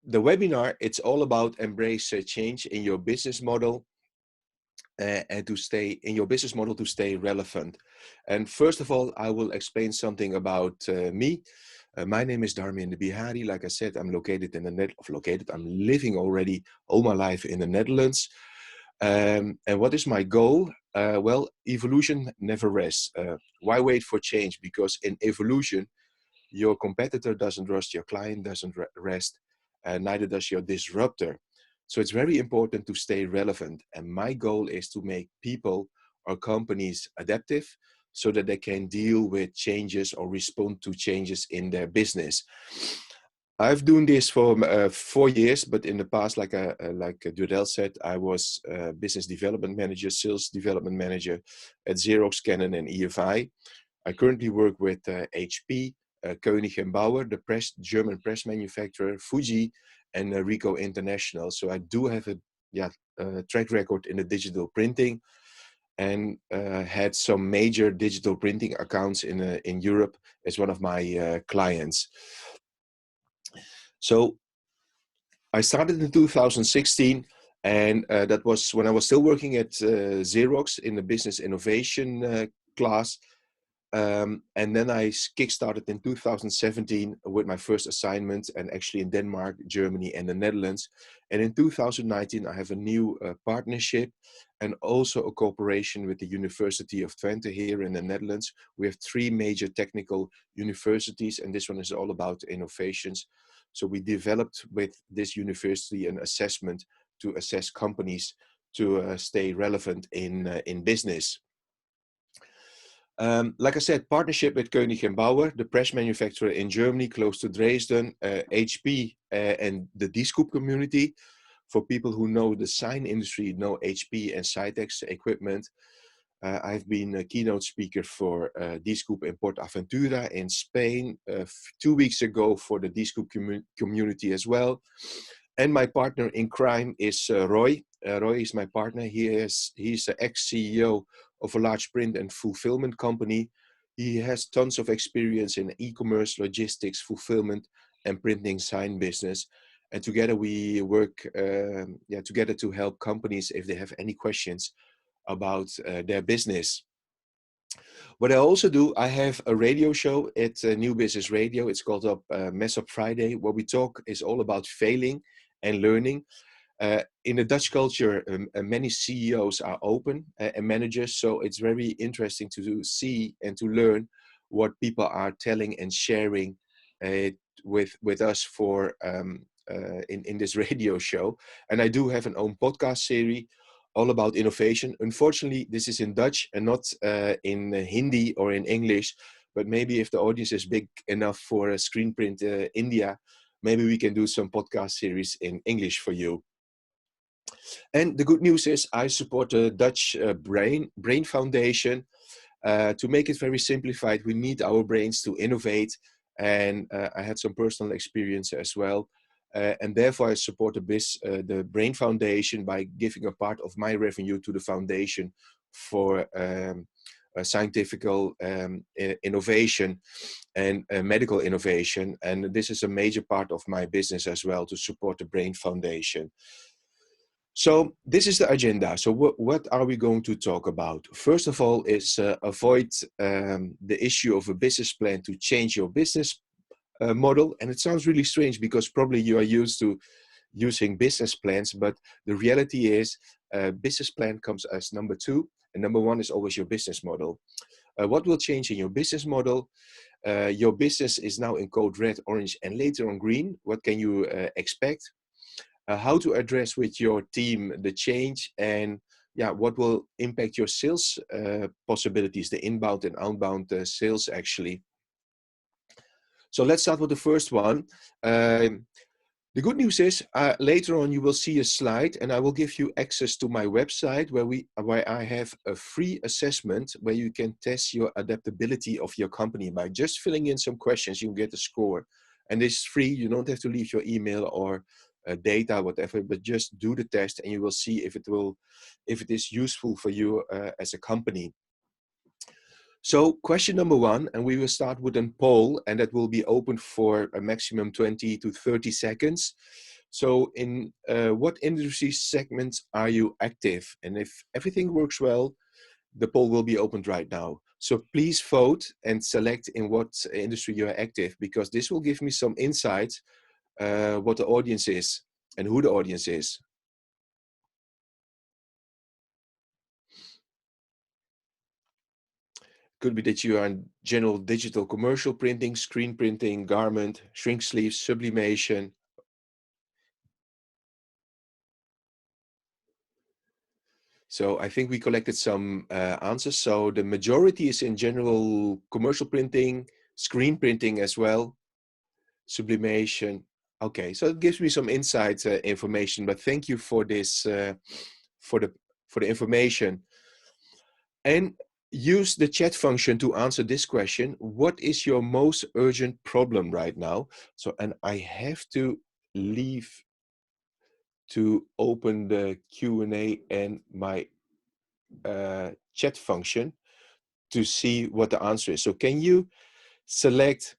the webinar, it's all about embrace change in your business model and to stay in your business model to stay relevant. And first of all, I will explain something about me. My name is Dharmendra Bihari. Like I said, I'm located in the I'm living already all my life in the Netherlands. And what is my goal? Well, evolution never rests. Why wait for change? Because in evolution, your competitor doesn't rest, your client doesn't rest, and neither does your disruptor. So it's very important to stay relevant. And my goal is to make people or companies adaptive so that they can deal with changes or respond to changes in their business. I've done this for 4 years, but in the past, like Dudel said, I was business development manager, sales development manager at Xerox, Canon, and EFI. I currently work with HP, Koenig & Bauer, the German press manufacturer, Fuji, and Ricoh International. So I do have a track record in the digital printing, and had some major digital printing accounts in Europe as one of my clients. So I started in 2016, and that was when I was still working at Xerox in the business innovation class. And then I kickstarted in 2017 with my first assignment, and actually in Denmark, Germany, and the Netherlands. And in 2019, I have a new partnership and also a cooperation with the University of Twente here in the Netherlands. We have 3 major technical universities, and this one is all about innovations. So we developed with this university an assessment to assess companies to stay relevant in business. Like I said, partnership with Koenig & Bauer, the press manufacturer in Germany, close to Dresden, HP, and the D-Scoop community. For people who know the sign industry, know HP and Cytex equipment. I've been a keynote speaker for D-Scoop in PortAventura in Spain 2 weeks ago for the D-Scoop community as well. And my partner in crime is Roy. Roy is my partner. He's the ex-CEO of a large print and fulfillment company. He has tons of experience in e-commerce, logistics, fulfillment, and printing sign business. And together we work together to help companies if they have any questions about their business. What I also do, I have a radio show at New Business Radio. It's called Mess Up Friday, where we talk is all about failing and learning. In the Dutch culture, many CEOs are open and managers, so it's very interesting to see and to learn what people are telling and sharing with us for in this radio show. And I do have an own podcast series all about innovation. Unfortunately, this is in Dutch and not in Hindi or in English, but maybe if the audience is big enough for Screenprint India, maybe we can do some podcast series in English for you. And the good news is I support the Dutch Brain Foundation. To make it very simplified, we need our brains to innovate. And I had some personal experience as well. And therefore I support the Brain Foundation by giving a part of my revenue to the foundation for scientific innovation and medical innovation. And this is a major part of my business as well, to support the Brain Foundation. So this is the agenda. So what are we going to talk about? First of all is avoid the issue of a business plan to change your business model. And it sounds really strange because probably you are used to using business plans, but the reality is business plan comes as number 2, and number 1 is always your business model. What will change in your business model? Your business is now in code red, orange, and later on green. What can you expect? How to address with your team the change, and what will impact your sales possibilities, the inbound and outbound sales actually. So let's start with the first one. The good news is later on you will see a slide, and I will give you access to my website where I have a free assessment where you can test your adaptability of your company. By just filling in some questions, you get a score. And this is free. You don't have to leave your email or data, whatever, but just do the test and you will see if it is useful for you as a company. So question number 1, and we will start with a poll, and that will be open for a maximum 20 to 30 seconds. So in what industry segments are you active? And if everything works well, the poll will be opened right now. So please vote and select in what industry you are active, because this will give me some insight what the audience is and who the audience is. Could be that you are in general digital commercial printing, screen printing, garment, shrink sleeves, sublimation. So I think we collected some answers. So the majority is in general commercial printing, screen printing as well, sublimation. Okay, so it gives me some insight information, but thank you for this, for the information. And use the chat function to answer this question. What is your most urgent problem right now? So, and I have to leave to open the Q&A and my chat function to see what the answer is. So can you select,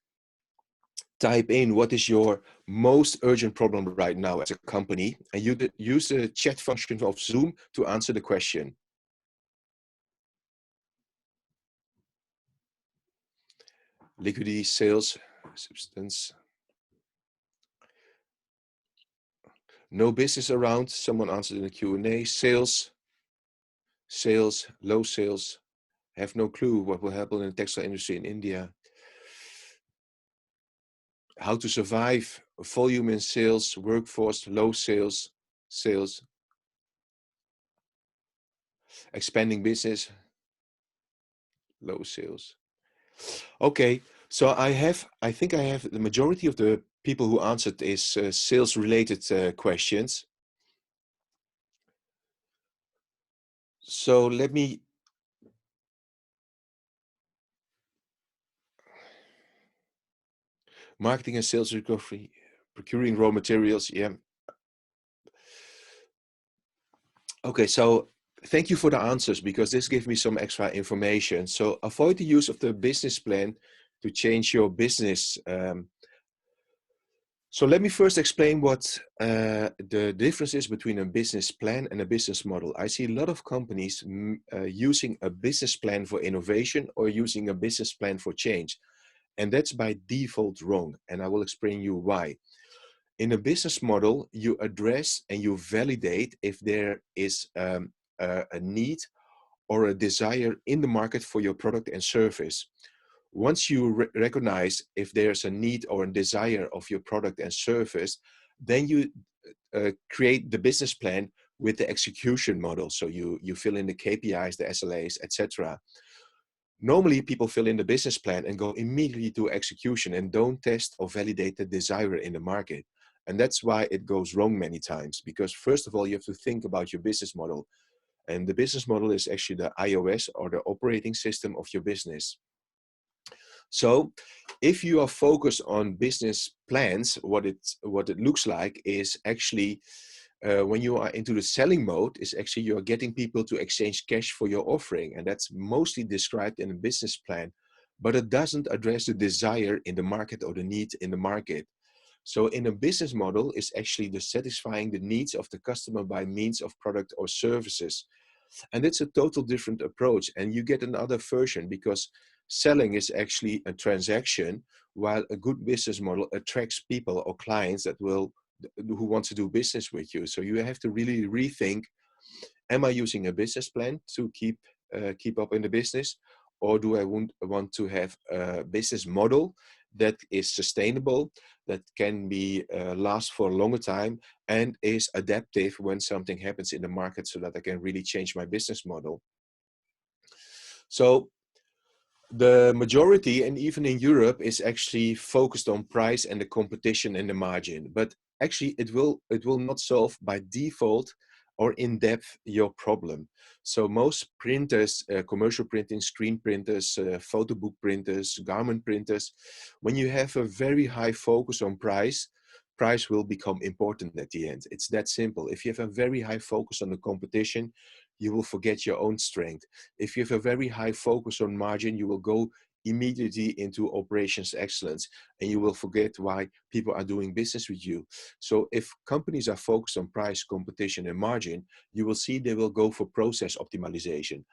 type in what is your most urgent problem right now as a company, and you use the chat function of Zoom to answer the question. Liquidity, sales, substance. No business around. Someone answered in the Q&A. Sales, sales, low sales. Have no clue what will happen in the textile industry in India. How to survive, volume in sales, workforce, low sales, sales. Expanding business, low sales. Okay, so I think I have the majority of the people who answered is sales related questions. So let me, marketing and sales recovery, procuring raw materials, yeah. Okay, so thank you for the answers, because this gives me some extra information. So avoid the use of the business plan to change your business. So let me first explain what the difference is between a business plan and a business model. I see a lot of companies using a business plan for innovation or using a business plan for change. And that's by default wrong. And I will explain you why. In a business model, you address and you validate if there is a need or a desire in the market for your product and service. Once you recognize if there's a need or a desire of your product and service, then you create the business plan with the execution model. So you fill in the KPIs, the SLAs, etc. Normally, people fill in the business plan and go immediately to execution and don't test or validate the desire in the market. And that's why it goes wrong many times, because first of all, you have to think about your business model. And the business model is actually the iOS or the operating system of your business. So if you are focused on business plans, what it looks like is actually when you are into the selling mode, is actually you are getting people to exchange cash for your offering. And that's mostly described in a business plan, but it doesn't address the desire in the market or the need in the market. So in a business model is actually the satisfying the needs of the customer by means of product or services. And it's a total different approach. And you get another version, because selling is actually a transaction, while a good business model attracts people or clients who want to do business with you. So you have to really rethink, am I using a business plan to keep up in the business? Or do I want to have a business model that is sustainable, that can be last for a longer time, and is adaptive when something happens in the market, so that I can really change my business model? So the majority, and even in Europe, is actually focused on price and the competition and the margin. But actually, it will not solve by default or in depth your problem. So most printers, commercial printing, screen printers, photo book printers, garment printers, when you have a very high focus on price, price will become important at the end. It's that simple. If you have a very high focus on the competition, you will forget your own strength. If you have a very high focus on margin, you will go immediately into operations excellence, and you will forget why people are doing business with you. So if companies are focused on price, competition, and margin, you will see they will go for process optimization.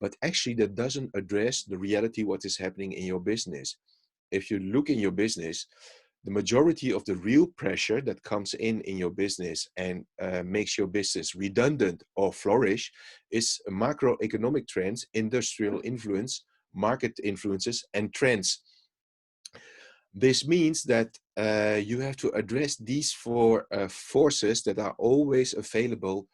But actually that doesn't address the reality what is happening in your business. If you look in your business, the majority of the real pressure that comes in your business and makes your business redundant or flourish is macroeconomic trends, industrial influence, market influences, and trends. This means that you have to address these four forces that are always available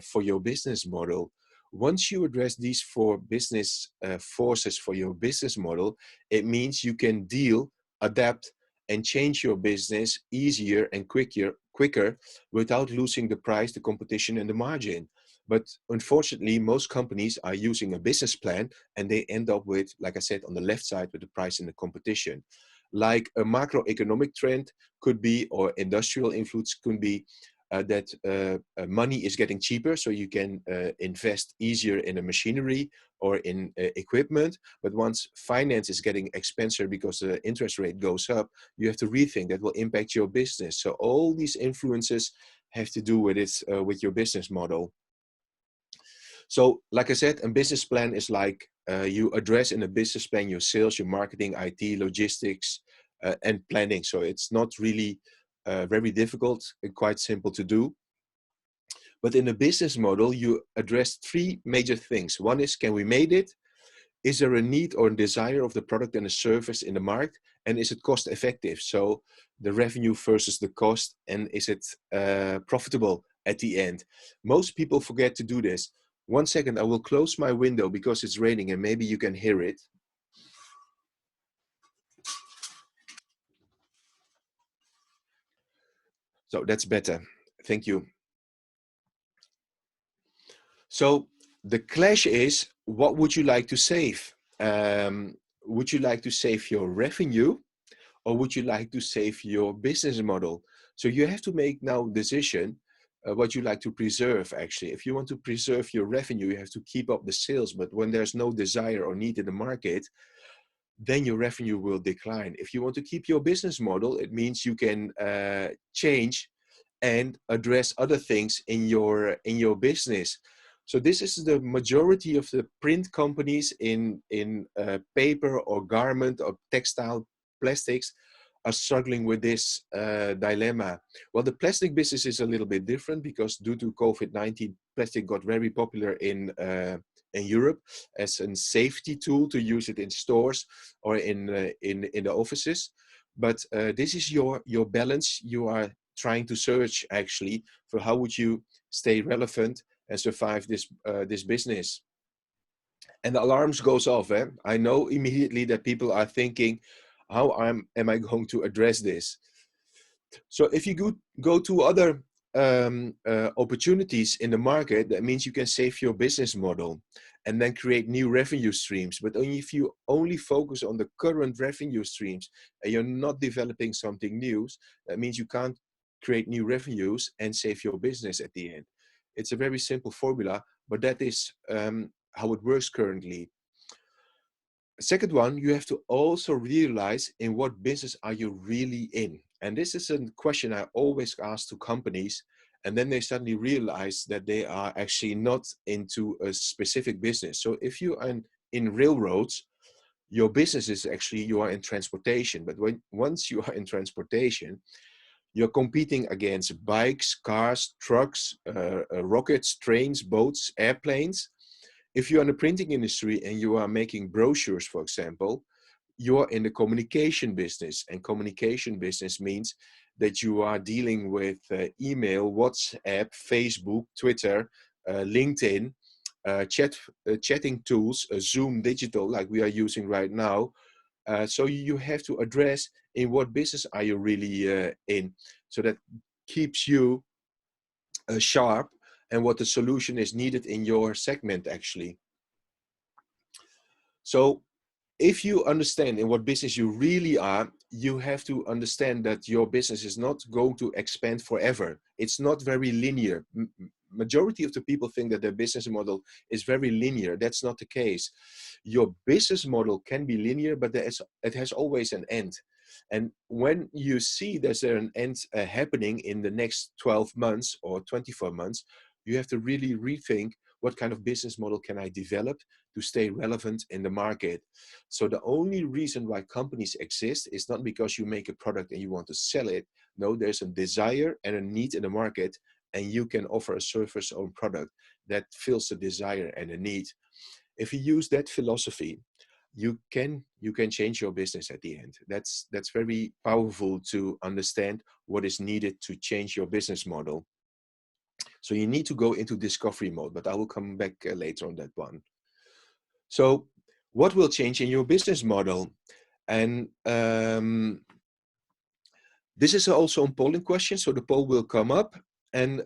for your business model. Once you address these four business forces for your business model, it means you can deal, adapt, and change your business easier and quicker without losing the price, the competition, and the margin. But unfortunately, most companies are using a business plan and they end up with, like I said, on the left side with the price and the competition. Like a macroeconomic trend could be, or industrial influence could be, that money is getting cheaper, so you can invest easier in a machinery or in equipment. But once finance is getting expensive because the interest rate goes up, you have to rethink that will impact your business. So all these influences have to do with it, with your business model. So like I said, a business plan is like you address in a business plan your sales, your marketing, IT, logistics, and planning. So it's not really very difficult and quite simple to do. But in a business model, you address three major things. One is, can we make it? Is there a need or a desire of the product and the service in the market? And is it cost effective? So the revenue versus the cost, and is it profitable at the end? Most people forget to do this. 1 second, I will close my window because it's raining and maybe you can hear it. So that's better. Thank you. So the clash is, what would you like to save? Would you like to save your revenue, or would you like to save your business model? So you have to make now a decision what you like to preserve. Actually, if you want to preserve your revenue, you have to keep up the sales. But when there's no desire or need in the market, then your revenue will decline. If you want to keep your business model, it means you can change and address other things in your business. So this is the majority of the print companies in paper or garment or textile, plastics, are struggling with this dilemma. Well, the plastic business is a little bit different because due to COVID-19, plastic got very popular in Europe as a safety tool to use it in stores or in the offices. But this is your balance you are trying to search actually for. How would you stay relevant and survive this business? And the alarms goes off. I know immediately that people are thinking, how am I going to address this? So if you go to other opportunities in the market, that means you can save your business model and then create new revenue streams. But only if you only focus on the current revenue streams and you're not developing something new, that means you can't create new revenues and save your business at the end. It's a very simple formula, but that is how it works currently. Second one, you have to also realize in what business are you really in. And this is a question I always ask to companies. And then they suddenly realize that they are actually not into a specific business. So if you are in railroads, your business is actually, you are in transportation. But once you are in transportation, you're competing against bikes, cars, trucks, rockets, trains, boats, airplanes. If you're in the printing industry and you are making brochures, for example, you're in the communication business. And communication business means that you are dealing with email, WhatsApp, Facebook, Twitter, LinkedIn, chatting tools, Zoom digital, like we are using right now. So you have to address in what business are you really in. So that keeps you sharp and what the solution is needed in your segment actually. So if you understand in what business you really are, you have to understand that your business is not going to expand forever. It's not very linear. majority of the people think that their business model is very linear. That's not the case. Your business model can be linear, but it has always an end. And when you see there's an end happening in the next 12 months or 24 months, you have to really rethink what kind of business model can I develop to stay relevant in the market. So the only reason why companies exist is not because you make a product and you want to sell it. No, there's a desire and a need in the market, and you can offer a service or product that fills the desire and the need. If you use that philosophy, you can change your business at the end. That's very powerful to understand what is needed to change your business model. So you need to go into discovery mode, but I will come back later on that one. So what will change in your business model? And this is also a polling question, so the poll will come up, and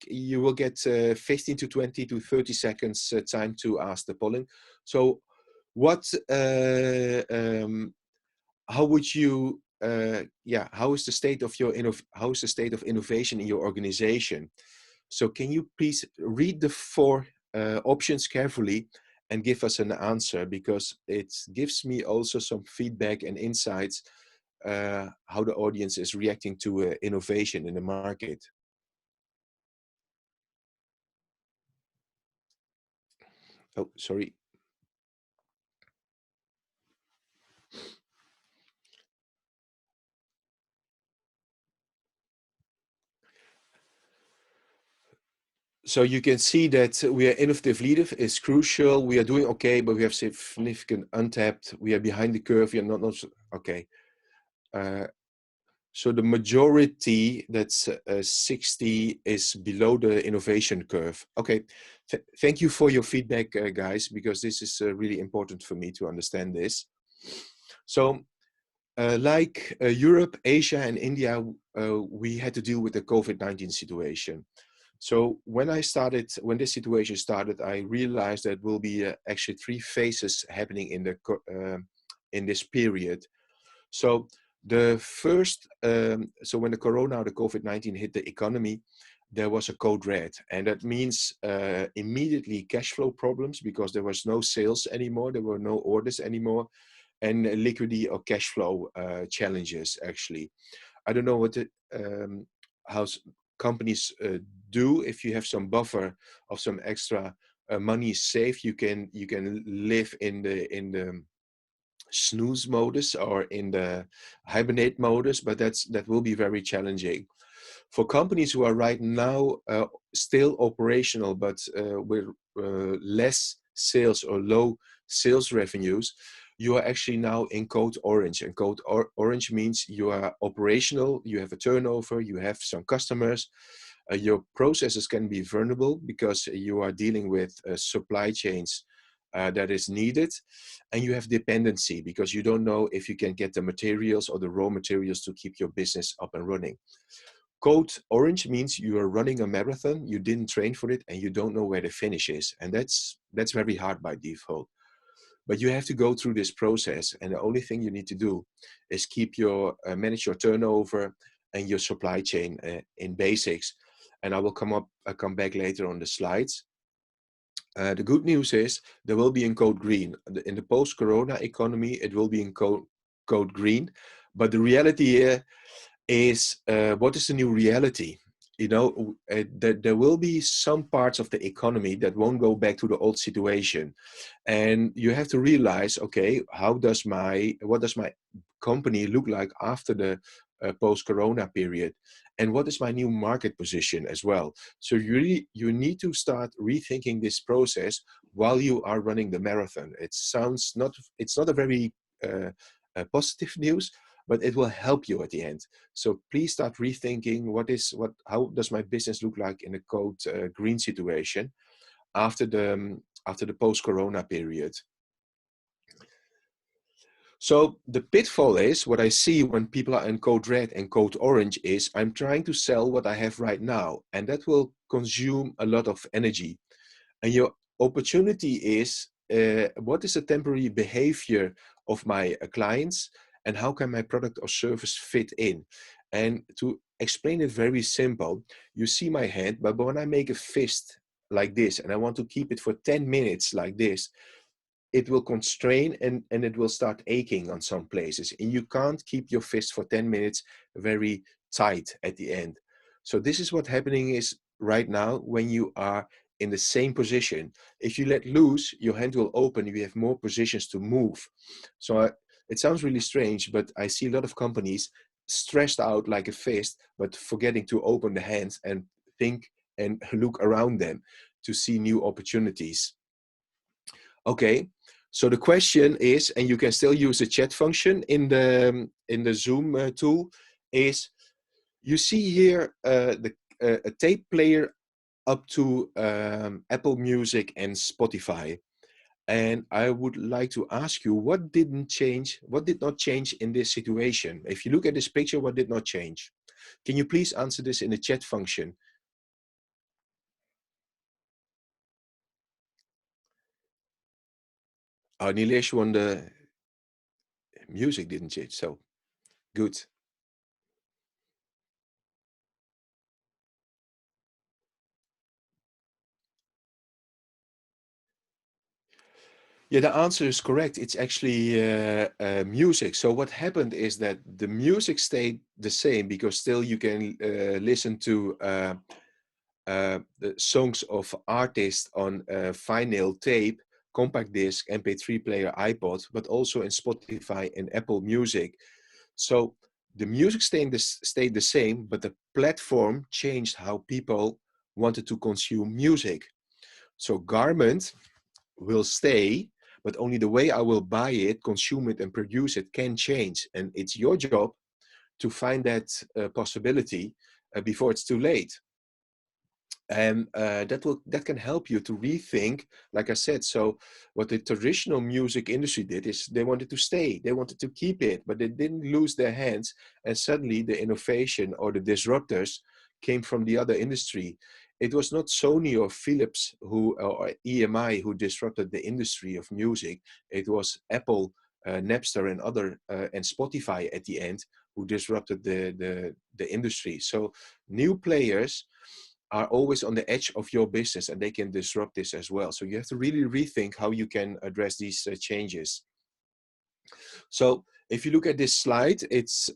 you will get 15 to 20 to 30 seconds time to ask the polling. So how would you how is the state of innovation in your organization? So can you please read the four options carefully and give us an answer, because it gives me also some feedback and insights how the audience is reacting to innovation in the market. Oh, sorry. So you can see that we are innovative leader is crucial. We are doing okay, but we have significant untapped. We are behind the curve. We are not okay. So the majority, that's 60, is below the innovation curve. Okay, thank you for your feedback, guys, because this is really important for me to understand this. So like Europe, Asia, and India, we had to deal with the COVID-19 situation. So when this situation started, I realized that will be actually three phases happening in this period. So the first, so when the COVID-19 hit the economy, there was a code red, and that means immediately cash flow problems, because there was no sales anymore, there were no orders anymore, and liquidity or cash flow challenges. Actually, I don't know what how companies do. If you have some buffer of some extra money saved, you can live in the snooze modus or in the hibernate modus, but that will be very challenging for companies who are right now still operational, but with less sales or low sales revenues. You are actually now in code orange, and code orange means you are operational, you have a turnover, you have some customers. Your processes can be vulnerable because you are dealing with supply chains that is needed, and you have dependency because you don't know if you can get the materials or the raw materials to keep your business up and running. Code orange means you are running a marathon, you didn't train for it, and you don't know where the finish is, and that's very hard by default. But you have to go through this process, and the only thing you need to do is manage your turnover and your supply chain in basics. And I will come back later on the slides. The good news is there will be in code green. In the post-corona economy, it will be in code green. But the reality here is, what is the new reality? You know, there will be some parts of the economy that won't go back to the old situation. And you have to realize, okay, what does my company look like after the post-corona period? And what is my new market position as well? So you need to start rethinking this process while you are running the marathon. It's not a very positive news, but it will help you at the end. So please start rethinking how does my business look like in a code green situation after the post-corona period. So the pitfall is, what I see when people are in code red and code orange is, I'm trying to sell what I have right now, and that will consume a lot of energy. And your opportunity is, what is the temporary behavior of my clients, and how can my product or service fit in? And explain it very simple. You see my hand, but when I make a fist like this and I want to keep it for 10 minutes like this, it will constrain and it will start aching on some places. And you can't keep your fist for 10 minutes very tight at the end. So this is what happening is right now when you are in the same position. If you let loose, your hand will open, you have more positions to move. So it sounds really strange, but I see a lot of companies stressed out like a fist, but forgetting to open the hands and think and look around them to see new opportunities. Okay, so the question is, and you can still use the chat function in the Zoom tool, is you see here a tape player up to Apple Music and Spotify. And I would like to ask you, what didn't change? What did not change in this situation? If you look at this picture, what did not change? Can you please answer this in the chat function? Oh, Nilesh won the music didn't change, so good. Yeah, the answer is correct. It's actually music. So what happened is that the music stayed the same because still you can listen to the songs of artists on vinyl tape, compact disc, MP3 player, iPod, but also in Spotify and Apple Music. So the music stayed the same, but the platform changed how people wanted to consume music. So garment will stay, but only the way I will buy it, consume it, and produce it can change. And it's your job to find that possibility before it's too late. And that can help you to rethink, like I said. So what the traditional music industry did is they wanted to stay, they wanted to keep it, but they didn't lose their hands. And suddenly the innovation or the disruptors came from the other industry. It was not Sony or Philips who or EMI who disrupted the industry of music. It was Apple, Napster, and other and Spotify at the end who disrupted the industry. So new players are always on the edge of your business and they can disrupt this as well. So you have to really rethink how you can address these changes. So if you look at this slide, it's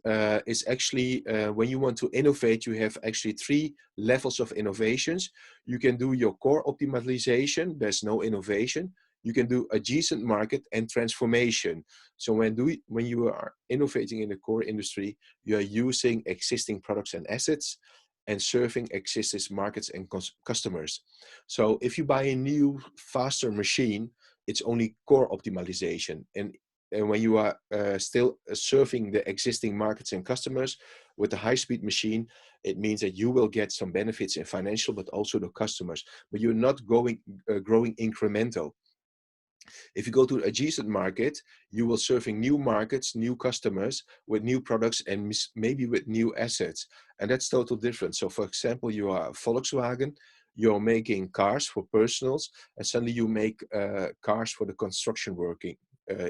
actually when you want to innovate, you have actually 3 levels of innovations. You can do your core optimization. There's no innovation. You can do adjacent market and transformation. So when you are innovating in the core industry, you are using existing products and assets and serving existing markets and customers. So if you buy a new, faster machine, it's only core optimization. And when you are still serving the existing markets and customers with a high-speed machine, it means that you will get some benefits in financial, but also the customers. But you're not growing incremental. If you go to the adjacent market, you will serving new markets, new customers with new products and maybe with new assets. And that's total different. So for example, you are Volkswagen, you're making cars for personals, and suddenly you make cars for the construction working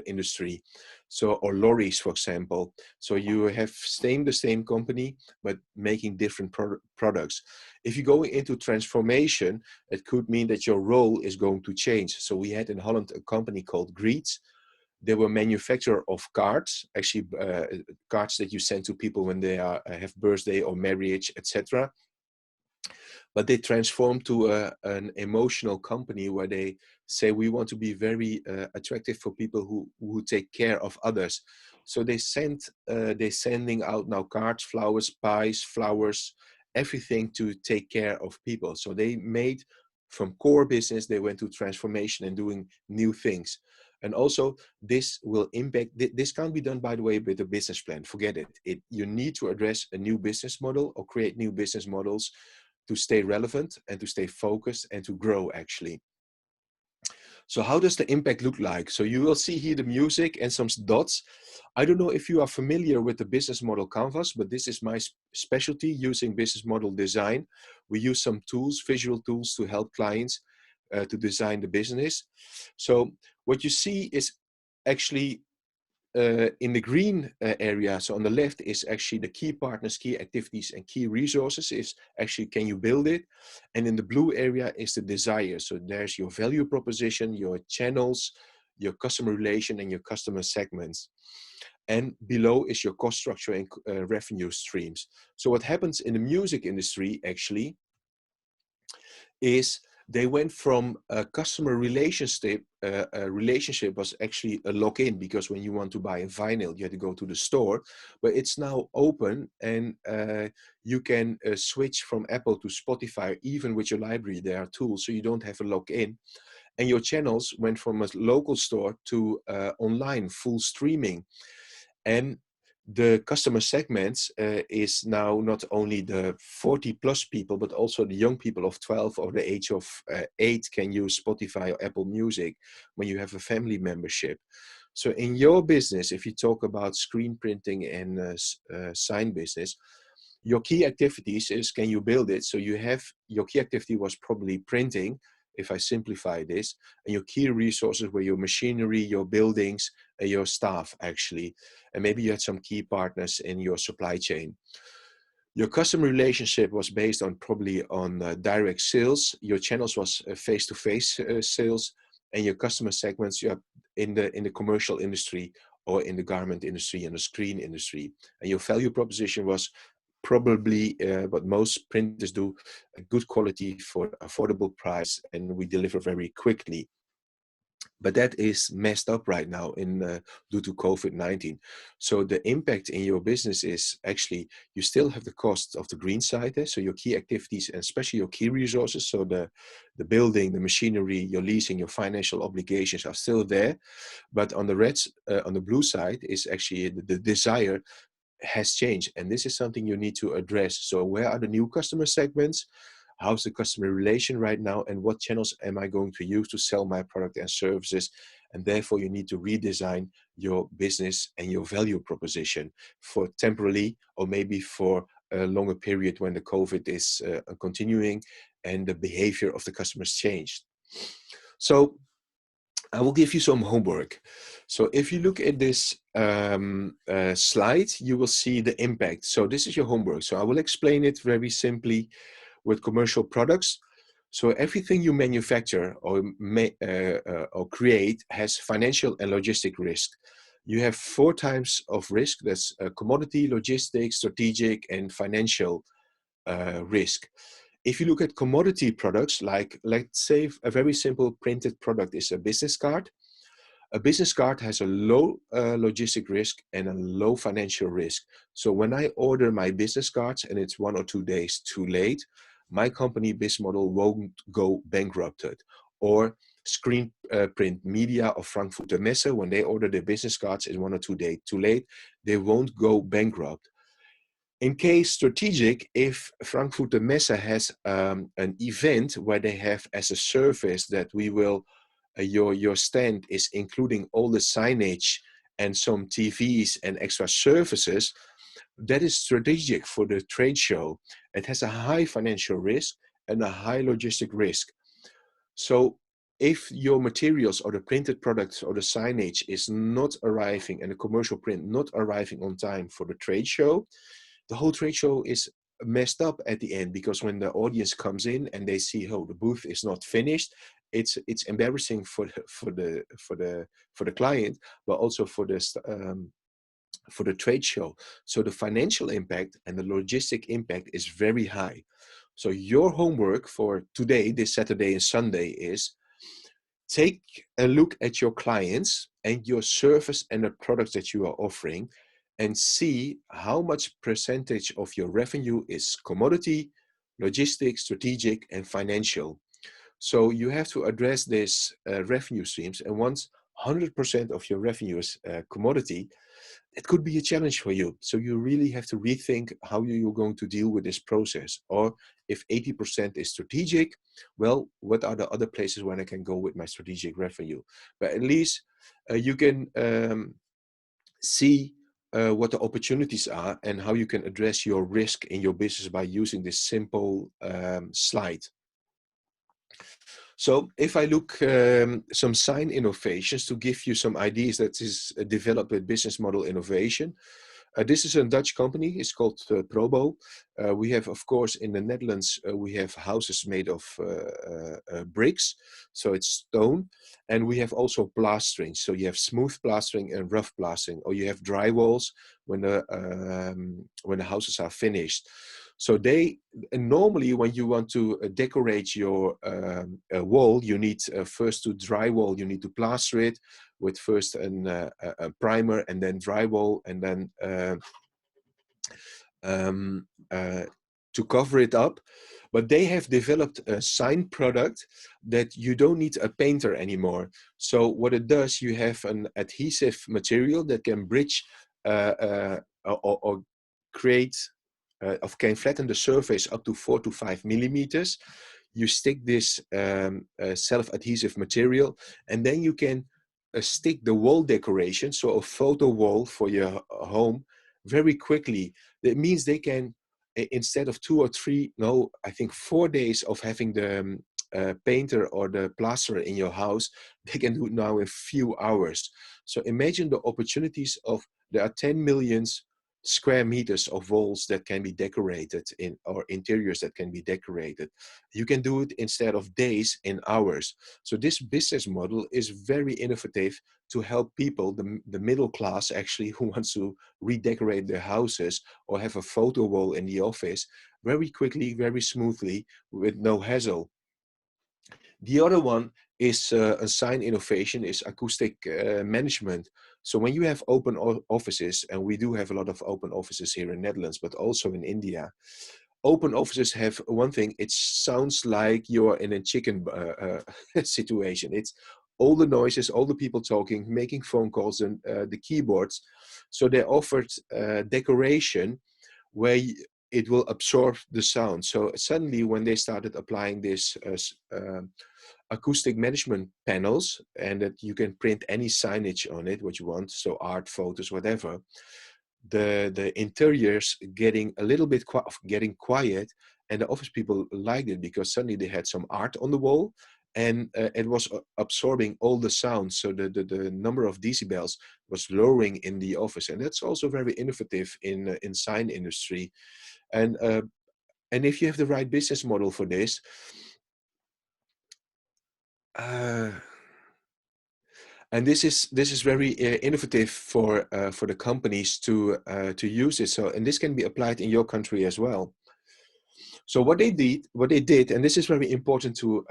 industry. So, or lorries, for example. So you have staying the same company, but making different products. If you go into transformation, it could mean that your role is going to change. So we had in Holland a company called Greets. They were manufacturer of cards, actually cards that you send to people when they have birthday or marriage, etc. But they transformed to an emotional company where they say we want to be very attractive for people who take care of others. So they're sending out now cards, flowers, pies, flowers, everything to take care of people. So they made from core business, they went to transformation and doing new things. And also this will impact, this can't be done, by the way, with a business plan. Forget it. You need to address a new business model or create new business models to stay relevant and to stay focused and to grow actually. So how does the impact look like? So you will see here the music and some dots. I don't know if you are familiar with the business model canvas, but this is my specialty using business model design. We use some tools, visual tools to help clients to design the business. So what you see is actually in the green area, so on the left is actually the key partners, key activities, and key resources is actually can you build it? And in the blue area is the desire. So there's your value proposition, your channels, your customer relation, and your customer segments. And below is your cost structure and revenue streams. So what happens in the music industry actually is they went from a customer relationship. A relationship was actually a lock-in, because when you want to buy a vinyl, you had to go to the store. But it's now open, and you can switch from Apple to Spotify, even with your library. There are tools, so you don't have a lock-in. And your channels went from a local store to online, full streaming. And the customer segments is now not only the 40 plus people, but also the young people of 12 or the age of 8 can use Spotify or Apple Music when you have a family membership. So in your business, if you talk about screen printing and sign business, your key activities is, can you build it? So you have, your key activity was probably printing, if I simplify this, and your key resources were your machinery, your buildings, and your staff actually. And maybe you had some key partners in your supply chain. Your customer relationship was based on probably on direct sales. Your channels was face-to-face sales, and your customer segments, you have in the commercial industry or in the garment industry and the screen industry. And your value proposition was probably what most printers do, a good quality for affordable price, and we deliver very quickly. But that is messed up right now due to COVID-19. So the impact in your business is actually, you still have the cost of the green side there. So your key activities, and especially your key resources, so the building, the machinery, your leasing, your financial obligations are still there. But on the blue side is actually the desire has changed, and this is something you need to address. So where are the new customer segments? How's the customer relation right now, and what channels am I going to use to sell my product and services? And therefore you need to redesign your business and your value proposition for temporarily, or maybe for a longer period when the COVID is continuing and the behavior of the customers changed. So I will give you some homework. So if you look at this slide, you will see the impact. So this is your homework. So I will explain it very simply with commercial products. So everything you manufacture or create has financial and logistic risk. You have 4 types of risk. That's commodity, logistics, strategic, and financial risk. If you look at commodity products, like let's say a very simple printed product is a business card. A business card has a low logistic risk and a low financial risk. So when I order my business cards and it's 1 or 2 days too late, my company BizzModel won't go bankrupted. Or Screen Print Media or Frankfurter Messe, when they order their business cards in 1 or 2 days too late, they won't go bankrupt. In case strategic, if Frankfurter Messe has an event where they have as a service that we will, your stand is including all the signage and some TVs and extra services, that is strategic for the trade show. It has a high financial risk and a high logistic risk. So if your materials or the printed products or the signage is not arriving and the commercial print not arriving on time for the trade show, the whole trade show is messed up at the end, because when the audience comes in and they see, oh, the booth is not finished, it's embarrassing for the client, but also for the trade show. So the financial impact and the logistic impact is very high. So your homework for today, this Saturday and Sunday, is take a look at your clients and your service and the products that you are offering, and see how much percentage of your revenue is commodity, logistics, strategic, and financial. So you have to address these revenue streams. And once 100% of your revenue is commodity, it could be a challenge for you. So you really have to rethink how you're going to deal with this process. Or if 80% is strategic, well, what are the other places where I can go with my strategic revenue? But at least you can see what the opportunities are and how you can address your risk in your business by using this simple slide. So if I look some sign innovations to give you some ideas that is developed with business model innovation. This is a Dutch company. It's called Probo. We have, of course, in the Netherlands, we have houses made of bricks, so it's stone, and we have also plastering. So you have smooth plastering and rough plastering, or you have drywalls when the houses are finished. So normally when you want to decorate your wall, you need first to drywall. You need to plaster it with first a primer and then drywall, and then to cover it up. But they have developed a sign product that you don't need a painter anymore. So what it does, you have an adhesive material that can bridge or create can flatten the surface up to 4 to 5 millimeters. You stick this self-adhesive material, and then you can stick the wall decoration, so a photo wall for your home, very quickly. That means they can, instead of 2 or 3, no, I think 4 days of having the painter or the plasterer in your house, they can do it now in few hours. So imagine the opportunities of, there are 10 million square meters of walls that can be decorated in, or interiors that can be decorated. You can do it instead of days, in hours. So this business model is very innovative to help people, the middle class actually, who wants to redecorate their houses or have a photo wall in the office, very quickly, very smoothly, with no hassle. The other one is a sign innovation, is acoustic management. So when you have open offices, and we do have a lot of open offices here in Netherlands, but also in India, open offices have one thing: it sounds like you're in a chicken situation. It's all the noises, all the people talking, making phone calls, and the keyboards. So they offered decoration where it will absorb the sound. So suddenly when they started applying this acoustic management panels, and that you can print any signage on it, what you want, so art, photos, whatever, the interiors getting a little bit getting quiet, and the office people liked it because suddenly they had some art on the wall, and it was absorbing all the sound. So the number of decibels was lowering in the office, and that's also very innovative in sign industry. And if you have the right business model for this, and this is very innovative for the companies to use it. So, and this can be applied in your country as well. So what they did, and this is very important to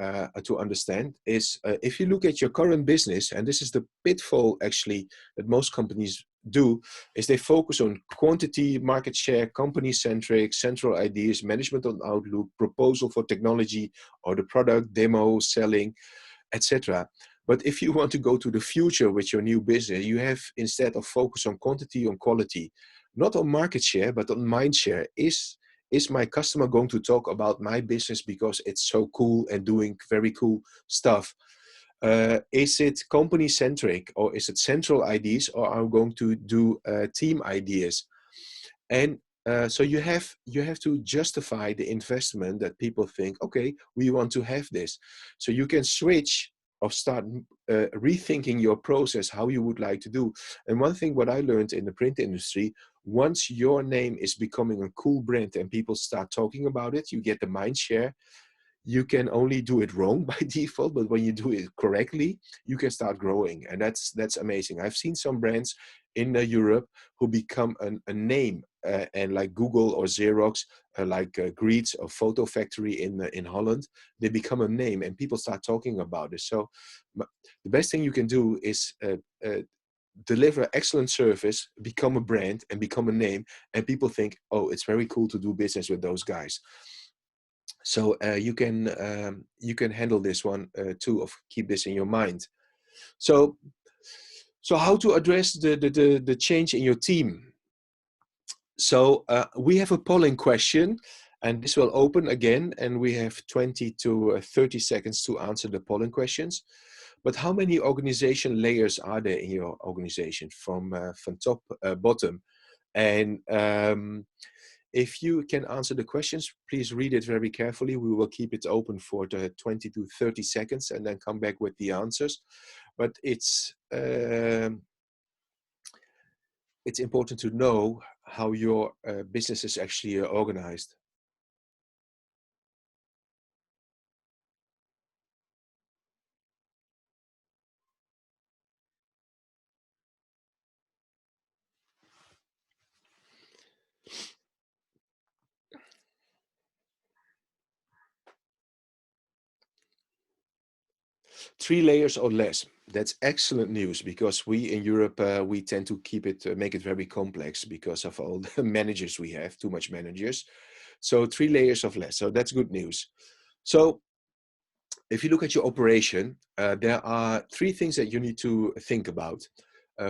understand, is if you look at your current business, and this is the pitfall actually that most companies do, is they focus on quantity, market share, company centric, central ideas, management on outlook, proposal for technology or the product, demo, selling, etc. But if you want to go to the future with your new business, you have, instead of focus on quantity, on quality, not on market share, but on mind share. Is my customer going to talk about my business because it's so cool and doing very cool stuff? Is it company centric, or is it central ideas, or are we going to do team ideas? And so you have to justify the investment that people think, okay, we want to have this. So you can switch or start rethinking your process, how you would like to do. And one thing what I learned in the print industry, once your name is becoming a cool brand and people start talking about it, you get the mind share. You can only do it wrong by default, but when you do it correctly, you can start growing, and that's amazing. I've seen some brands in Europe who become a name, and like Google or Xerox, like Greets or Photo Factory in Holland, they become a name, and people start talking about it. So the best thing you can do is deliver excellent service, become a brand, and become a name, and people think, oh, it's very cool to do business with those guys. So you can handle this one too, of keep this in your mind. So how to address the change in your team? So we have a polling question, and this will open again, and we have 20 to 30 seconds to answer the polling questions. But how many organization layers are there in your organization, from top bottom? And If you can answer the questions, please read it very carefully. We will keep it open for the 20 to 30 seconds and then come back with the answers. But it's important to know how your business is actually organized. Three layers or less. That's excellent news, because we in Europe, we tend to keep it, make it very complex because of all the managers we have, too much managers. So 3 layers of less. So that's good news. So if you look at your operation, there are 3 things that you need to think about.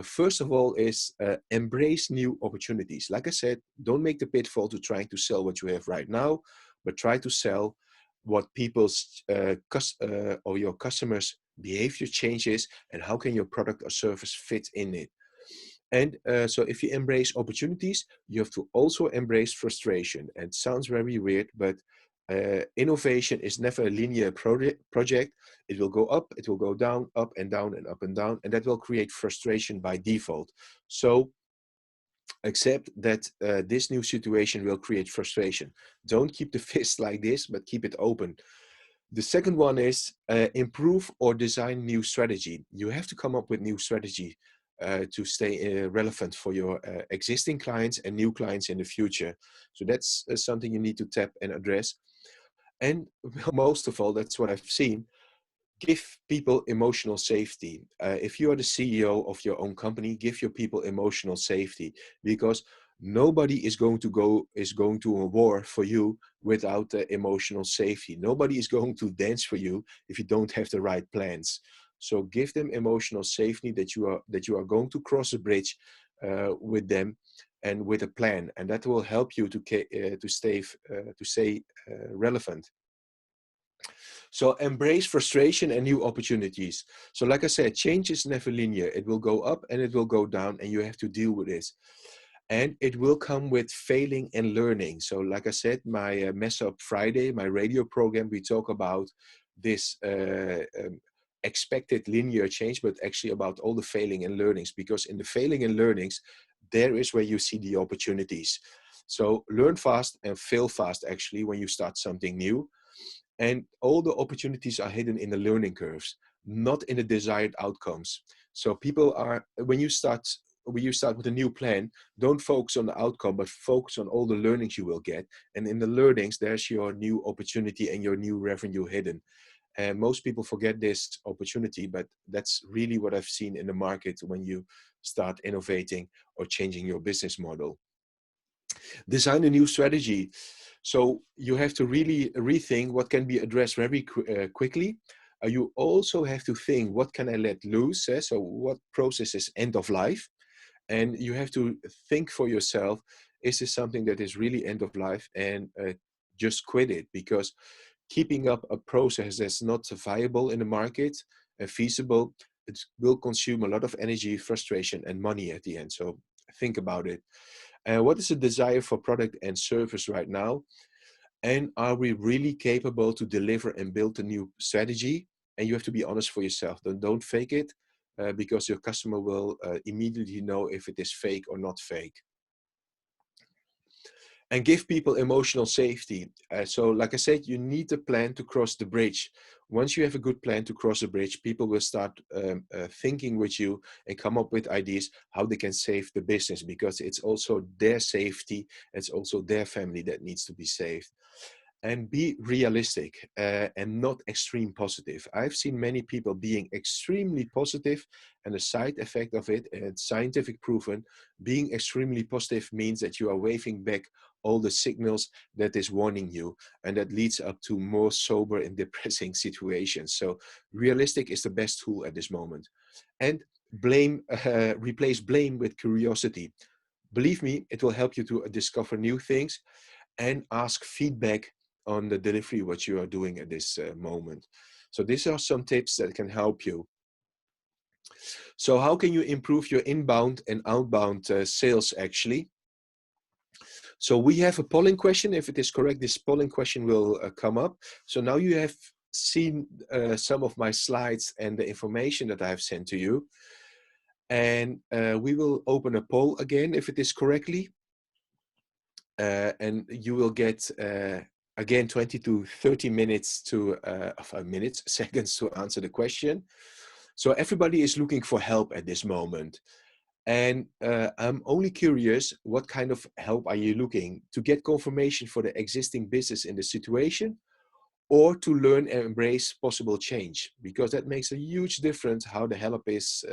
First of all is embrace new opportunities. Like I said, don't make the pitfall to trying to sell what you have right now, but try to sell what people's or your customers' behavior changes, and how can your product or service fit in it. And so if you embrace opportunities, you have to also embrace frustration. And it sounds very weird, but innovation is never a linear project. It will go up, it will go down, up and down and up and down, and that will create frustration by default. So accept that this new situation will create frustration. Don't keep the fist like this, but keep it open. The second one is improve or design new strategy. You have to come up with new strategy to stay relevant for your existing clients and new clients in the future. So that's something you need to tap and address. And most of all, that's what I've seen, give people emotional safety. If you are the CEO of your own company, give your people emotional safety, because nobody is going to a war for you without emotional safety. Nobody is going to dance for you if you don't have the right plans. So give them emotional safety that you are going to cross a bridge with them and with a plan, and that will help you to stay relevant. So embrace frustration and new opportunities. So like I said, change is never linear. It will go up and it will go down, and you have to deal with this. And it will come with failing and learning. So like I said, my Mess Up Friday, my radio program, we talk about this expected linear change, but actually about all the failing and learnings, because in the failing and learnings, there is where you see the opportunities. So learn fast and fail fast, actually, when you start something new. And all the opportunities are hidden in the learning curves, not in the desired outcomes. So people are, when you start with a new plan, don't focus on the outcome, but focus on all the learnings you will get. And in the learnings, there's your new opportunity and your new revenue hidden. And most people forget this opportunity, but that's really what I've seen in the market when you start innovating or changing your business model. Design a new strategy. So you have to really rethink what can be addressed very quickly. You also have to think, what can I let loose? So what process is end of life? And you have to think for yourself, is this something that is really end of life? And just quit it, because keeping up a process that's not viable in the market and feasible, it will consume a lot of energy, frustration, and money at the end. So think about it. What is the desire for product and service right now? And are we really capable to deliver and build a new strategy? And you have to be honest for yourself. Don't fake it, because your customer will immediately know if it is fake or not fake. And give people emotional safety. So like I said, you need a plan to cross the bridge. Once you have a good plan to cross the bridge, people will start thinking with you and come up with ideas how they can save the business, because it's also their safety, it's also their family that needs to be saved. And be realistic and not extreme positive. I've seen many people being extremely positive, and the side effect of it, and it's scientific proven, being extremely positive means that you are waving back all the signals that is warning you, and that leads up to more sober and depressing situations. So realistic is the best tool at this moment. And replace blame with curiosity. Believe me, it will help you to discover new things, and ask feedback on the delivery, what you are doing at this moment. So these are some tips that can help you. So how can you improve your inbound and outbound sales actually? So we have a polling question. If it is correct, this polling question will come up. So now you have seen some of my slides and the information that I have sent to you. And we will open a poll again if it is correctly. And you will get, again, 20 to 30 minutes to, seconds to answer the question. So everybody is looking for help at this moment. And I'm only curious, what kind of help are you looking? To get confirmation for the existing business in the situation, or to learn and embrace possible change? Because that makes a huge difference how the help is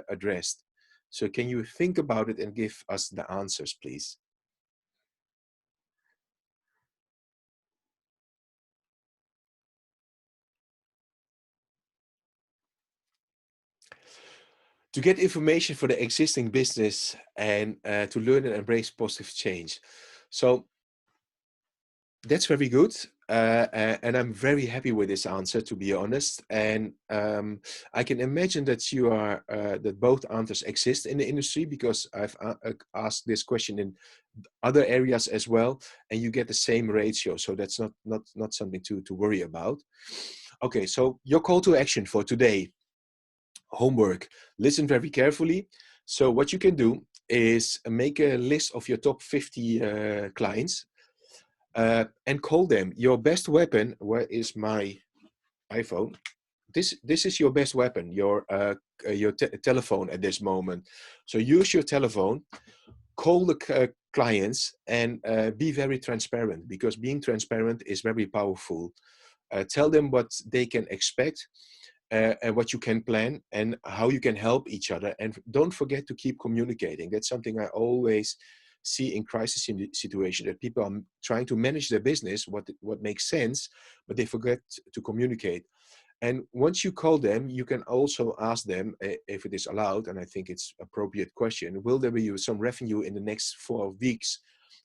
addressed. So can you think about it and give us the answers, please? To get information for the existing business and to learn and embrace positive change. So that's very good. And I'm very happy with this answer, to be honest. And I can imagine that you are, that both answers exist in the industry, because I've asked this question in other areas as well, and you get the same ratio. So that's not something to worry about. Okay, so your call to action for today. Homework. Listen very carefully. So what you can do is make a list of your top 50 clients and call them. Your best weapon. Where is my iPhone? This is your best weapon, your telephone at this moment. So use your telephone, call the clients, and be very transparent, because being transparent is very powerful. Tell them what they can expect, and what you can plan, and how you can help each other. And don't forget to keep communicating. That's something I always see in crisis situation, that people are trying to manage their business, what makes sense, but they forget to communicate. And once you call them, you can also ask them, if it is allowed, and I think it's appropriate question, will there be some revenue in the next 4 weeks?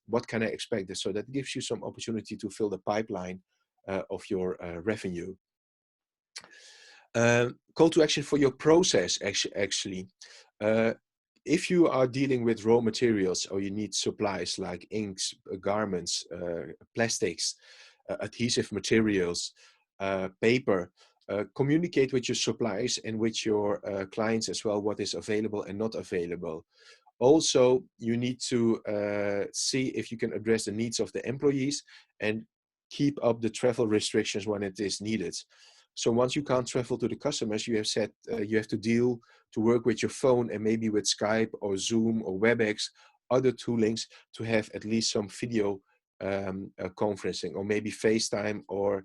What can I expect? So that gives you some opportunity to fill the pipeline of your revenue. Call to action for your process, actually. If you are dealing with raw materials, or you need supplies like inks, garments, plastics, adhesive materials, paper, communicate with your suppliers and with your clients as well, what is available and not available. Also, you need to see if you can address the needs of the employees and keep up the travel restrictions when it is needed. So once you can't travel to the customers, you have said you have to work with your phone, and maybe with Skype or Zoom or WebEx, other toolings, to have at least some video conferencing, or maybe FaceTime or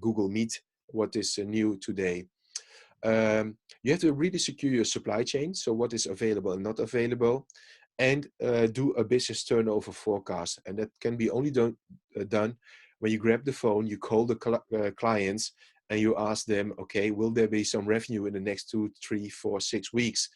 Google Meet, what is new today. You have to really secure your supply chain, so what is available and not available, and do a business turnover forecast. And that can be only done when you grab the phone, you call the clients, and you ask them, okay, will there be some revenue in the next 2, 3, 4, 6 weeks?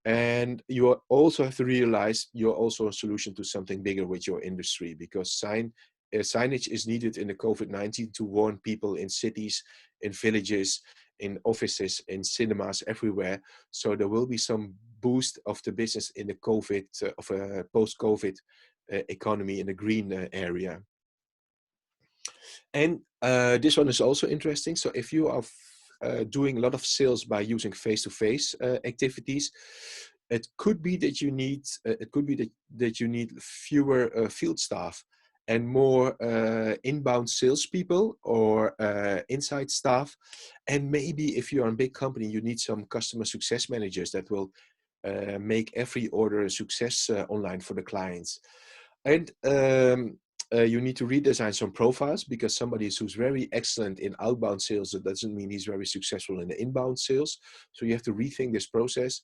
And you also have to realize you're also a solution to something bigger with your industry, because signage is needed in the COVID-19 to warn people in cities, in villages, in offices, in cinemas, everywhere. So there will be some boost of the business in the COVID, of a post-COVID economy in the green area. And this one is also interesting. So if you are doing a lot of sales by using face-to-face activities, it could be that you need fewer field staff and more inbound salespeople or inside staff. And maybe if you're a big company, you need some customer success managers that will make every order a success online for the clients. And you need to redesign some profiles, because somebody who's very excellent in outbound sales, that doesn't mean he's very successful in the inbound sales. So you have to rethink this process.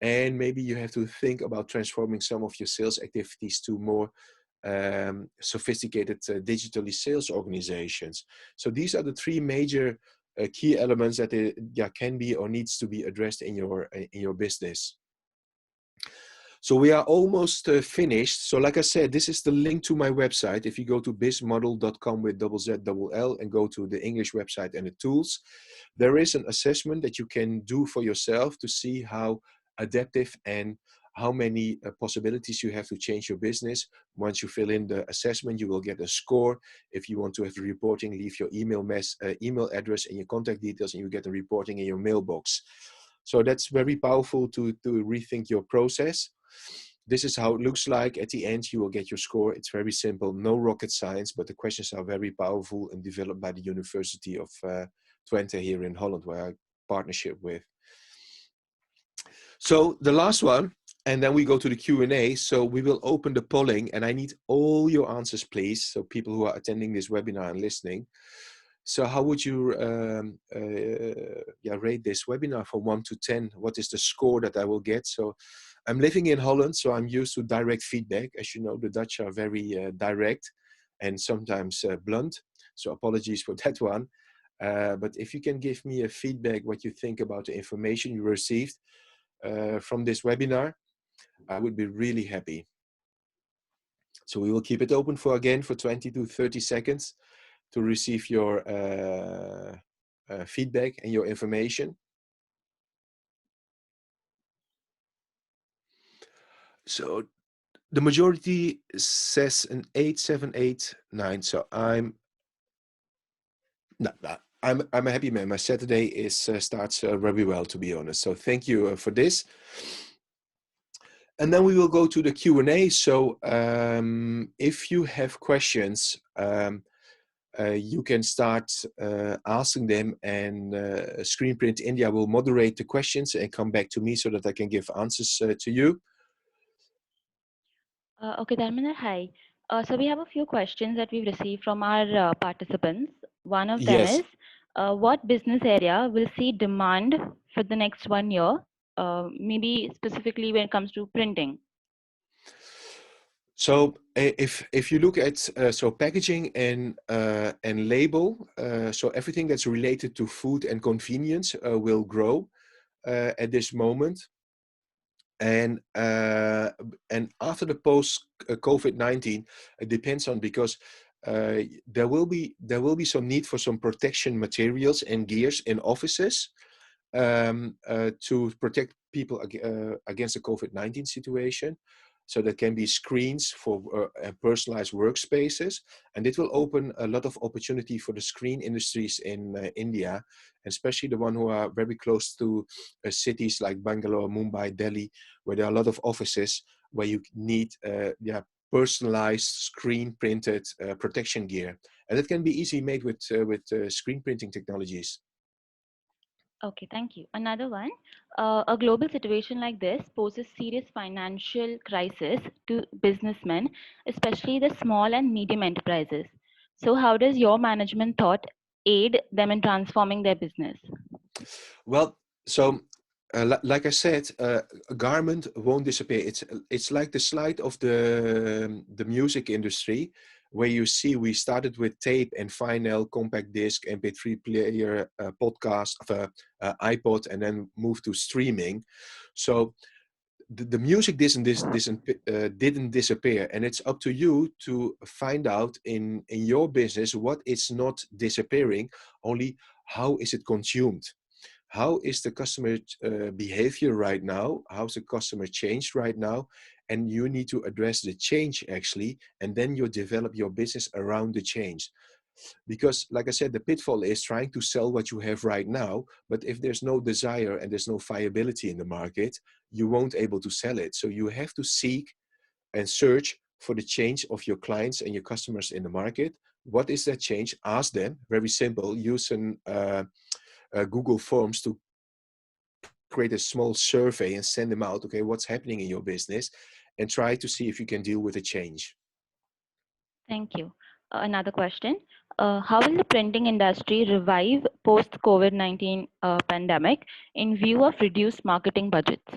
And maybe you have to think about transforming some of your sales activities to more sophisticated digitally sales organizations. So these are the 3 major key elements that can be or needs to be addressed in your business. So we are almost finished. So like I said, this is the link to my website. If you go to BizzModel.com with ZZL and go to the English website and the tools, there is an assessment that you can do for yourself to see how adaptive and how many possibilities you have to change your business. Once you fill in the assessment, you will get a score. If you want to have the reporting, leave your email address and your contact details, and you get the reporting in your mailbox. So that's very powerful to rethink your process. This is how it looks like. At the end, you will get your score. It's very simple, no rocket science, but the questions are very powerful and developed by the University of Twente here in Holland, where I partnership with. So the last one, and then we go to the Q&A. So we will open the polling, and I need all your answers, please. So people who are attending this webinar and listening. So how would you rate this webinar from 1 to 10? What is the score that I will get? So I'm living in Holland, so I'm used to direct feedback. As you know, the Dutch are very direct and sometimes blunt. So apologies for that one. But if you can give me a feedback, what you think about the information you received from this webinar, I would be really happy. So we will keep it open for 20 to 30 seconds to receive your feedback and your information. So the majority says an 8, 7, 8, 9. So I'm a happy man. My Saturday starts very well, to be honest. So thank you for this. And then we will go to the Q&A. So if you have questions, you can start asking them, and Screenprint India will moderate the questions and come back to me so that I can give answers to you. Okay, Dharminder, hi. So we have a few questions that we've received from our participants. One of them is, what business area will see demand for the next 1 year, maybe specifically when it comes to printing? So if you look at so packaging and label, so everything that's related to food and convenience will grow at this moment. And after the post COVID-19, it depends on, because there will be some need for some protection materials and gears in offices to protect people against the COVID-19 situation. So there can be screens for personalized workspaces, and it will open a lot of opportunity for the screen industries in India, especially the one who are very close to cities like Bangalore, Mumbai, Delhi, where there are a lot of offices where you need personalized screen printed protection gear, and it can be easily made with screen printing technologies. Okay, thank you. Another one, a global situation like this poses serious financial crisis to businessmen, especially the small and medium enterprises. So how does your management thought aid them in transforming their business? Well, so like I said, a garment won't disappear. It's like the slide of the music industry, where you see we started with tape and vinyl, compact disc, MP3 player, podcast, iPod, and then moved to streaming. So the music didn't disappear, and it's up to you to find out in your business what is not disappearing, only how is it consumed. How is the customer behavior right now? How's the customer changed right now? And you need to address the change actually, and then you develop your business around the change. Because like I said, the pitfall is trying to sell what you have right now, but if there's no desire and there's no viability in the market, you won't able to sell it. So you have to seek and search for the change of your clients and your customers in the market. What is that change? Ask them, very simple, use Google Forms to create a small survey and send them out. Okay, what's happening in your business, and try to see if you can deal with the change. Thank you. Another question. How will the printing industry revive post-COVID-19 pandemic in view of reduced marketing budgets?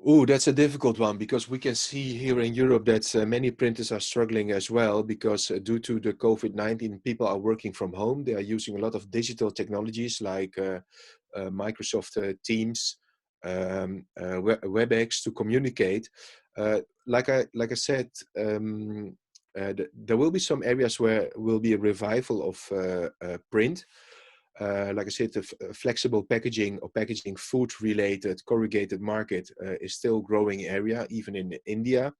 Oh, that's a difficult one, because we can see here in Europe that many printers are struggling as well, because due to the COVID-19, people are working from home. They are using a lot of digital technologies like Microsoft Teams, WebEx to communicate. Like I said, there will be some areas where will be a revival of print. like I said, the flexible packaging or packaging food-related corrugated market is still growing area, even in India.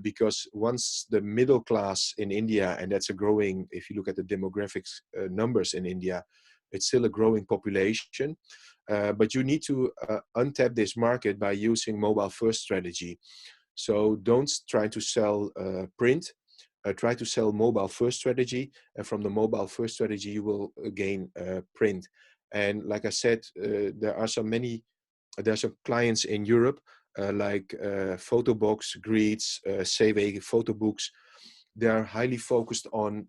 Because once the middle class in India, and that's a growing, if you look at the demographics numbers in India, it's still a growing population. But you need to untap this market by using mobile first strategy. So don't try to sell print, try to sell mobile first strategy. And from the mobile first strategy, you will gain print. And like I said, there are some clients in Europe like Photobox, Greets, CW Photo Books. They are highly focused on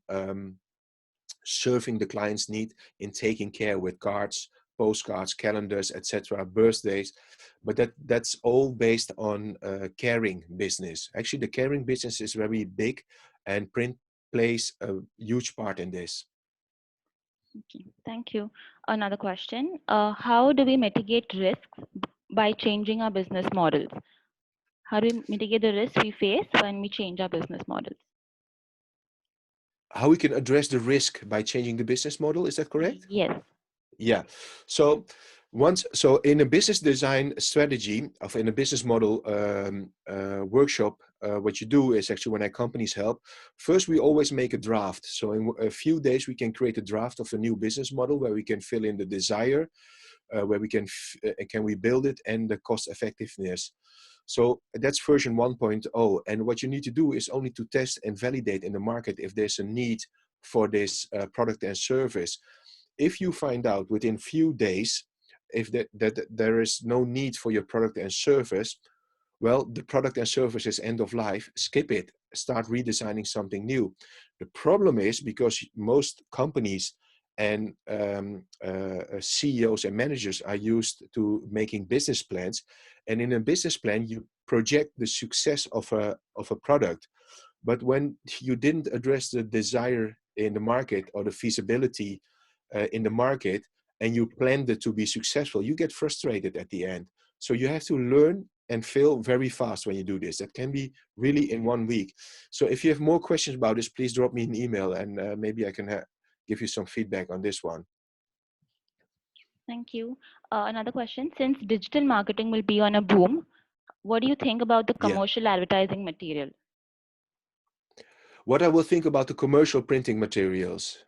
serving the client's need in taking care with cards, postcards, calendars, etc., birthdays. But that's all based on caring business. Actually, the caring business is very big, and print plays a huge part in this. Okay, thank you. Another question. How do we mitigate risks by changing our business models? How do we mitigate the risks we face when we change our business models? How we can address the risk by changing the business model, is that correct? Yes. Yeah. So in a business design strategy of in a business model workshop, what you do is actually when our companies help, first we always make a draft. So in a few days we can create a draft of a new business model where we can fill in the desire, where we can we build it, and the cost effectiveness. So that's version 1.0. And what you need to do is only to test and validate in the market if there's a need for this product and service. If you find out within few days if that there is no need for your product and service, well, the product and service is end of life, skip it, start redesigning something new. The problem is because most companies and CEOs and managers are used to making business plans. And in a business plan, you project the success of a product. But when you didn't address the desire in the market or the feasibility in the market, and you planned it to be successful, you get frustrated at the end. So you have to learn and fail very fast when you do this. That can be really in 1 week. So if you have more questions about this, please drop me an email, and maybe I can give you some feedback on this one. Thank you. Another question. Since digital marketing will be on a boom, what do you think about the commercial advertising material? What I will think about the commercial printing materials?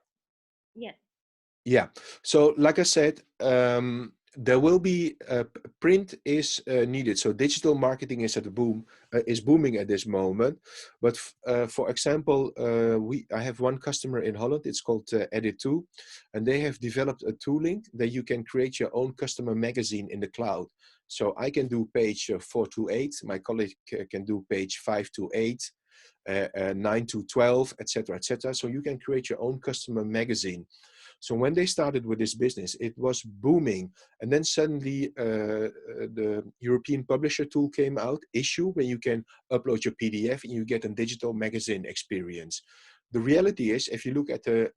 Yes. Yeah. So like I said, there will be print is needed. So digital marketing is at a boom, is booming at this moment. But for example, I have one customer in Holland. It's called Edit2, and they have developed a tooling that you can create your own customer magazine in the cloud. So I can do page 4 to 8. My colleague can do page 5 to 8. 9 to 12, etc., etc. So you can create your own customer magazine. So when they started with this business, it was booming. And then suddenly the European publisher tool came out, Issue, where you can upload your PDF and you get a digital magazine experience. The reality is, if you look at the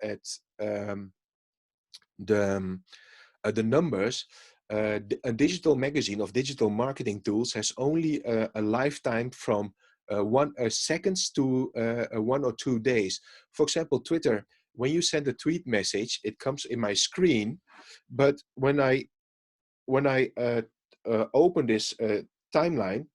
numbers, a digital magazine of digital marketing tools has only a lifetime from seconds to 1 or 2 days. For example, Twitter, when you send a tweet message, it comes in my screen, but when I open this timeline,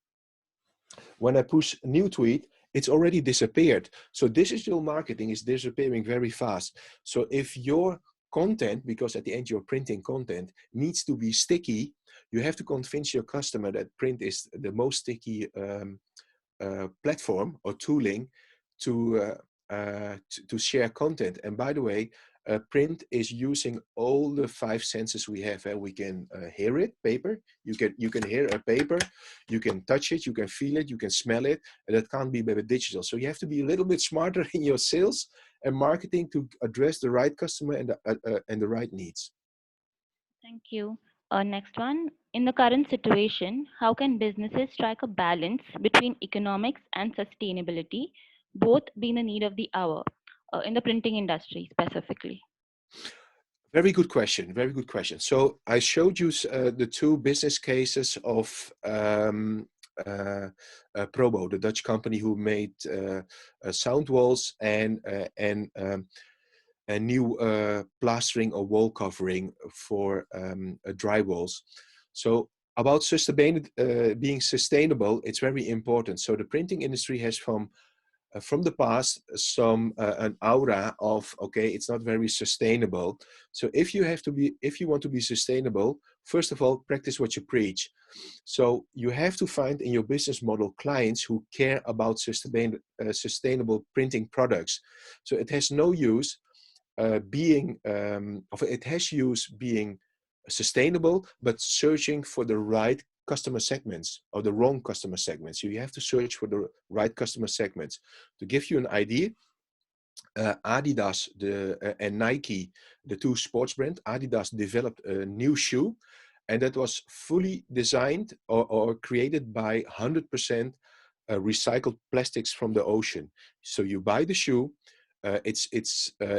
when I push new tweet, it's already disappeared. So digital marketing is disappearing very fast. So if your content, because at the end you're printing content, needs to be sticky, you have to convince your customer that print is the most sticky platform or tooling to share content. And by the way, print is using all the 5 senses we have. We can hear it, paper. You can hear a paper, you can touch it, you can feel it, you can smell it, and that can't be with digital. So you have to be a little bit smarter in your sales and marketing to address the right customer and the right needs. Thank you. Next one. In the current situation, how can businesses strike a balance between economics and sustainability, both being the need of the hour, in the printing industry specifically? Very good question. Very good question. So I showed you the 2 business cases of Probo, the Dutch company who made sound walls, and and new plastering or wall covering for dry walls. So about being sustainable, it's very important. So the printing industry has from the past some an aura of, okay, it's not very sustainable. So if you want to be sustainable, first of all, practice what you preach. So you have to find in your business model clients who care about sustainable printing products. So it has no use it has use being sustainable, but searching for the right customer segments or the wrong customer segments. So you have to search for the right customer segments. To give you an idea, Adidas and Nike, the two sports brands, Adidas developed a new shoe, and that was fully designed or created by 100% recycled plastics from the ocean. So you buy the shoe, it's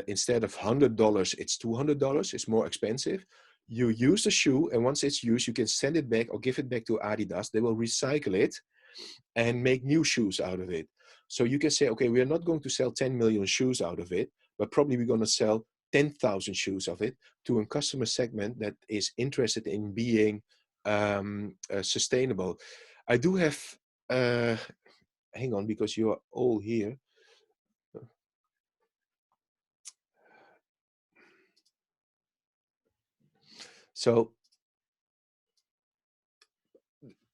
instead of $100, it's $200. It's more expensive. You use the shoe, and once it's used, you can send it back or give it back to Adidas. They will recycle it and make new shoes out of it. So you can say, okay, we are not going to sell 10 million shoes out of it, but probably we're going to sell 10,000 shoes of it to a customer segment that is interested in being sustainable. I do have, hang on, because you are all here. So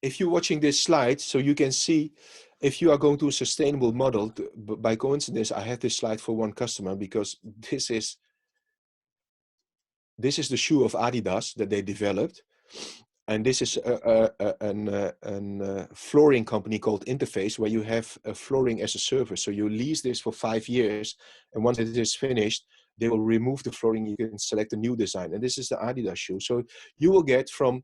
if you're watching this slide, so you can see if you are going to a sustainable model, by coincidence, I have this slide for one customer because this is the shoe of Adidas that they developed. And this is a flooring company called Interface, where you have a flooring as a service. So you lease this for 5 years, and once it is finished, they will remove the flooring. You can select a new design, and this is the Adidas shoe. So you will get from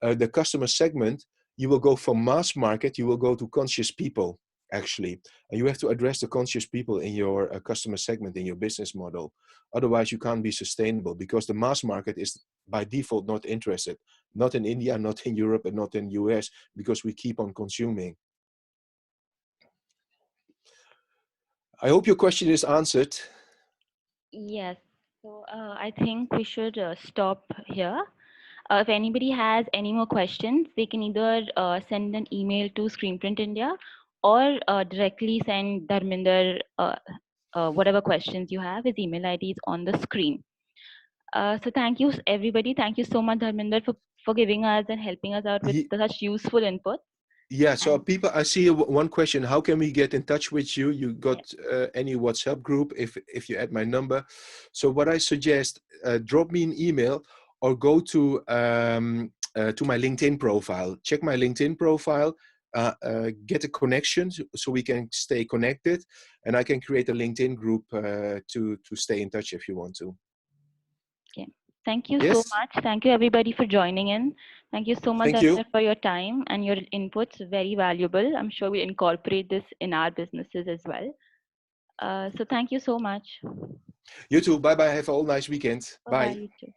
the customer segment, you will go from mass market, you will go to conscious people, actually. And you have to address the conscious people in your customer segment, in your business model. Otherwise, you can't be sustainable, because the mass market is by default not interested. Not in India, not in Europe, and not in US, because we keep on consuming. I hope your question is answered. Yes. So I think we should stop here. If anybody has any more questions, they can either send an email to Screenprint India or directly send Dharminder whatever questions you have. His email ID is on the screen. So thank you, everybody. Thank you so much, Dharminder, for giving us and helping us out with such useful input. Yeah, so people, I see one question. How can we get in touch with you? You got any WhatsApp group if you add my number? So what I suggest, drop me an email or go to my LinkedIn profile. Check my LinkedIn profile, get a connection so we can stay connected, and I can create a LinkedIn group to stay in touch if you want to. Okay. Thank you so much. Thank you everybody for joining in. Thank you so much for your time and your inputs. Very valuable. I'm sure we'll incorporate this in our businesses as well. So thank you so much. You too. Bye-bye. Have a all nice weekend. Bye. You too.